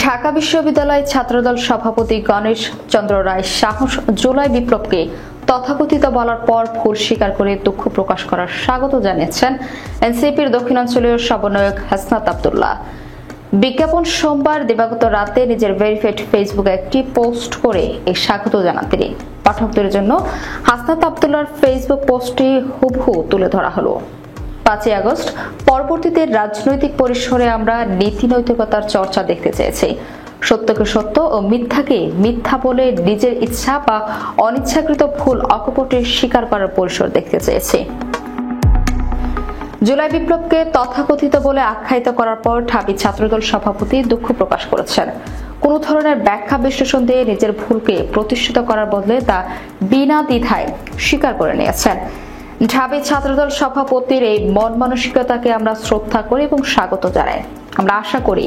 ঢাকা বিশ্ববিদ্যালয় ছাত্রদল সভাপতি গণেশ চন্দ্র রায় সাহস জুলাই বিপ্লবকে তথাকথিত বলার পর ভুল স্বীকার করে দুঃখ প্রকাশ করার স্বাগত জানিয়েছেন এনসিপির দক্ষিণাঞ্চলীয় সমন্বয়ক হাসনাত আব্দুল্লাহ। বিজ্ঞাপন সোমবার দিবাগত রাতে নিজের ভেরিফাইড ফেসবুকে একটি পোস্ট করে এই স্বাগত জানান তিনি। পাঠকদের জন্য হাসনাত আব্দুল্লাহর ফেসবুক পোস্টটি হুবহু তুলে ধরা হলো। 5 আগস্ট পরবর্তীতে রাজনৈতিক পরিসরে আমরা নীতি নৈতিকতার চর্চা দেখতে চেয়েছি। সত্যকে সত্য ও মিথ্যাকে মিথ্যা বলে নিজের ইচ্ছা বা অনিচ্ছাকৃত ভুল অকপটে স্বীকার করার পরিসর দেখতে চেয়েছি। জুলাই বিপ্লবকে তথাকথিত বলে আখ্যায়িত করার পর ঢাবি ছাত্রদল সভাপতি দুঃখ প্রকাশ করেছেন। কোনো ধরনের ব্যাখ্যা বিশ্লেষণ দিয়ে নিজের ভুলকে প্রতিষ্ঠিত করার বদলে তা বিনা দ্বিধায় স্বীকার করে নিয়েছেন। ঢাবি ছাত্রদল সভাপতির এই মন মানসিকতাকে আমরা শ্রদ্ধা করি এবং স্বাগত জানাই। আমরা আশা করি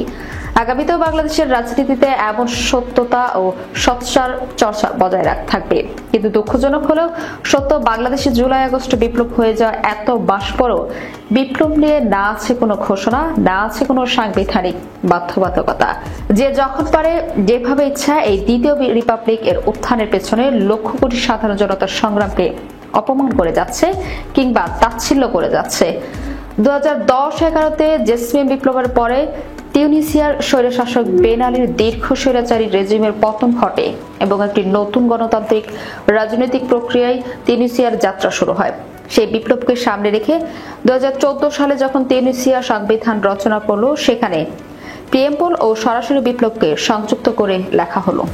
আগামীতেও বাংলাদেশের রাজনীতিতে এমন সত্যতা ও সচ্চার চর্চা বজায় থাকবে। কিন্তু দুঃখজনক হলেও সত্য, বাংলাদেশে জুলাই আগস্ট বিপ্লব হয়ে যাওয়া এত মাস পরও বিপ্লব নিয়ে না আছে কোনো ঘোষণা, না আছে কোনো সাংবিধানিক বাধ্যবাধকতা। যে যখন পারে যেভাবে ইচ্ছা এই দ্বিতীয় রিপাবলিক এর উত্থানের পেছনে লক্ষ কোটি সাধারণ জনতার সংগ্রামকে অপমান করে যাচ্ছে কিংবা তাচ্ছিল্য করে যাচ্ছে। 2010-11-তে জেসমিন বিপ্লবের পরে তিউনিসিয়ার স্বৈরশাসক বেন আলীর দীর্ঘ স্বৈরাচারী রেজিমের পতন ঘটে এবং একটি নতুন গণতান্ত্রিক রাজনৈতিক প্রক্রিয়ায় তিউনিসিয়ার যাত্রা শুরু হয়। সেই বিপ্লবকে সামনে রেখে 2014 সালে যখন তিউনিসিয়া সংবিধান রচনা করলো, সেখানে প্রিএম্বল ও সরাসরি বিপ্লবকে সংযুক্ত করে লেখা হলো।